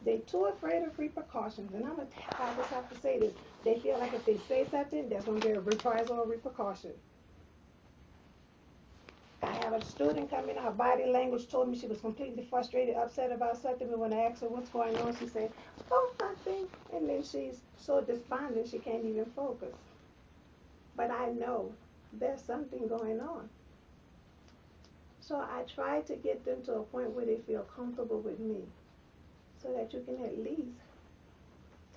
They're too afraid of repercussions, and I just have to say this. They feel like if they say something, there's going to be a reprisal or repercussion. I have a student come in, her body language told me she was completely frustrated, upset about something, but when I asked her what's going on, she said, oh, nothing. And then she's so despondent she can't even focus. But I know there's something going on. So I try to get them to a point where they feel comfortable with me so that you can at least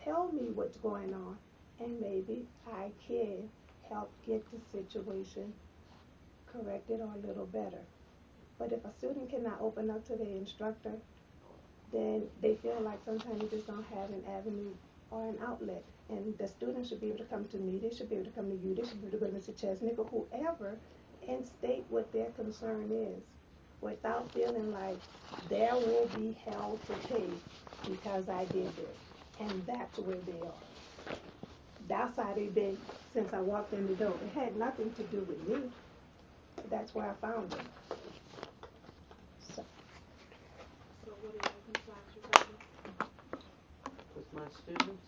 tell me what's going on and maybe I can help get the situation corrected or a little better. But if a student cannot open up to their instructor, then they feel like sometimes they just don't have an avenue or an outlet. And the student should be able to come to me, they should be able to come to you, they should be able to go to Mr. Chesnick or whoever and state what their concern is without feeling like there will be hell to pay because I did this. And that's where they are. That's how they've been since I walked in the door. It had nothing to do with me. That's where I found them. So, what are your concerns regarding With my students?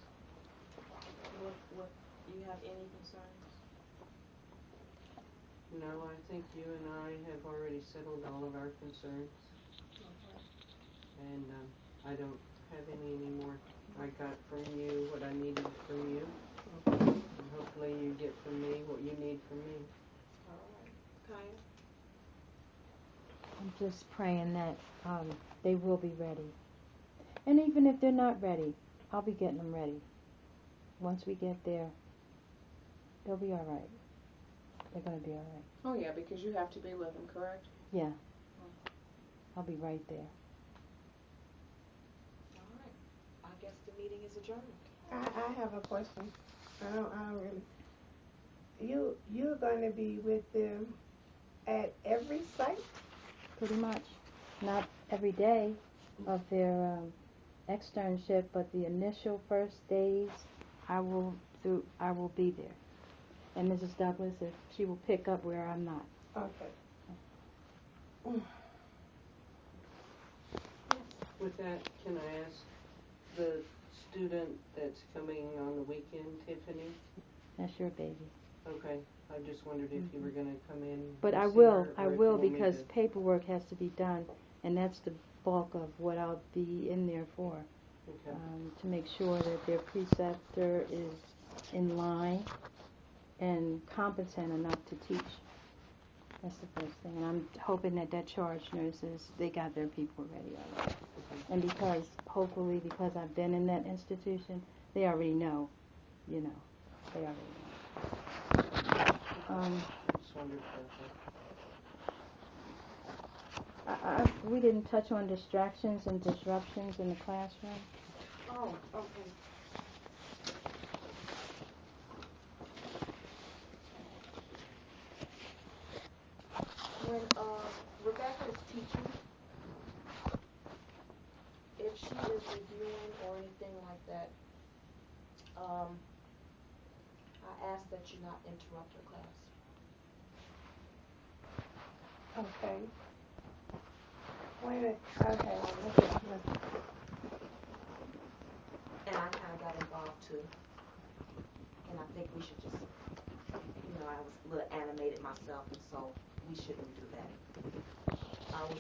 what you have any concerns? No, I think you and I have already settled all of our concerns. Okay. And I don't have any anymore. I got from you what I needed from you. And hopefully you get from me what you need from me. All right. Kaya? I'm just praying that they will be ready. And even if they're not ready, I'll be getting them ready. Once we get there, they'll be all right. They're going to be all right. Oh, yeah, because you have to be with them, correct? Yeah. I'll be right there. All right. I guess the meeting is adjourned. I have a question. I don't really. You're going to be with them at every site? Pretty much. Not every day of their externship, but the initial first days, I will be there. And Mrs. Douglas, if she will pick up where I'm not. Okay. With that, can I ask the student that's coming on the weekend, Tiffany? That's your baby. Okay. I just wondered if you were going to come in. But and I see will, her, I or if will, you want me because to- paperwork has to be done, and that's the bulk of what I'll be in there for. Okay. To make sure that their preceptor is in line and competent enough to teach. That's the first thing. And I'm hoping that charge nurses, they got their people ready already. And because, hopefully, because I've been in that institution, they already know, they already know. Just wondered about that. We didn't touch on distractions and disruptions in the classroom. Oh, okay. When Rebecca is teaching, if she is reviewing or anything like that, I ask that you not interrupt her class. Okay. Wait a minute. Okay. Listen. And I kind of got involved too. And I think we should just, I was a little animated myself, and so we shouldn't do that. I was a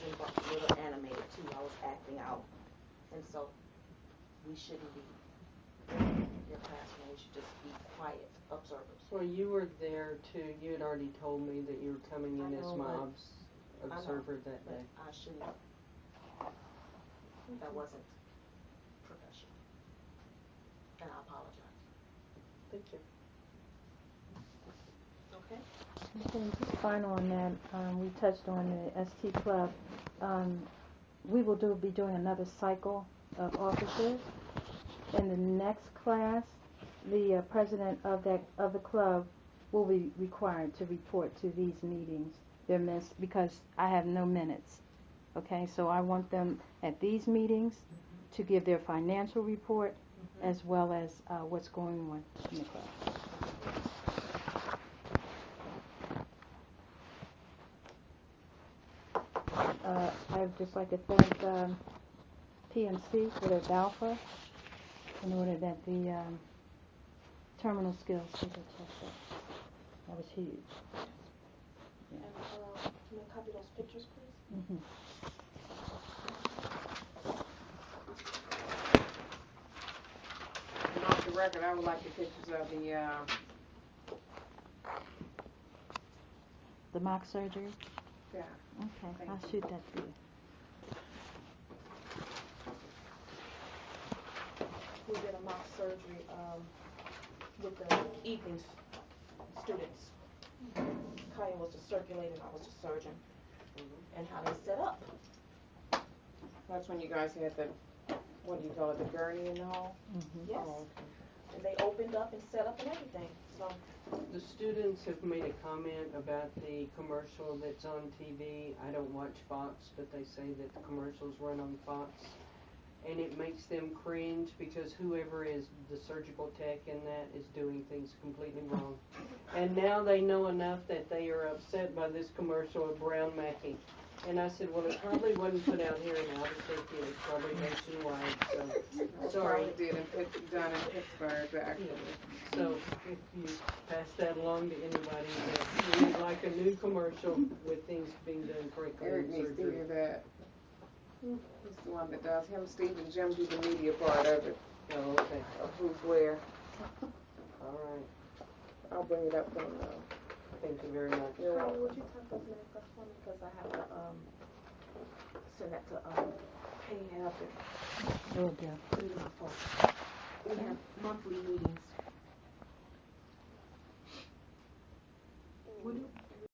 little animated too. I was acting out. And so we shouldn't be in your classroom. We should just be quiet observers. Well, you were there too. You had already told me that you were coming in as my observer that day. I shouldn't. That wasn't professional. And I apologize. Thank you. Okay? Okay, just final on that. We touched on the ST Club. We will be doing another cycle of officers. In the next class, the president of the club will be required to report to these meetings. They're missed because I have no minutes. Okay, so I want them at these meetings to give their financial report as well as what's going on in the club. I'd just like to thank PMC for their Balfour in order that the terminal skills could get checked out. That was huge. And can you copy those pictures, please? Mm-hmm. And off the record, I would like the pictures of The mock surgery? yeah. Okay, Thank I'll you. shoot that for you. We did a mock surgery with the evening students. Kaya was the circulator and I was the surgeon. And how they set up. That's when you guys had the, what do you call it, the gurney and all? Mm-hmm. Yes. Oh, okay. And they opened up and set up and everything. So The students have made a comment about the commercial that's on TV. I don't watch Fox, but they say that the commercials run on Fox. And it makes them cringe because whoever is the surgical tech in that is doing things completely wrong. And now they know enough that they are upset by this commercial of Brown Mackie. And I said, well, it probably wasn't put out here in Albuquerque. It was probably nationwide. So, sorry. Probably did done in Pittsburgh, actually. So if you pass that along to anybody, that we would like a new commercial with things being done correctly Eric in needs to surgery. hear that. He's the one that does. Him, Steve, and Jim do the media part of it, Oh, okay. of who's where. All right. I'll bring it up for him now. Thank you very much. You're Kaya, welcome. would you type those names up for me? Because I have to send that to Penny Hab and Will do. put it in my phone. We have monthly meetings.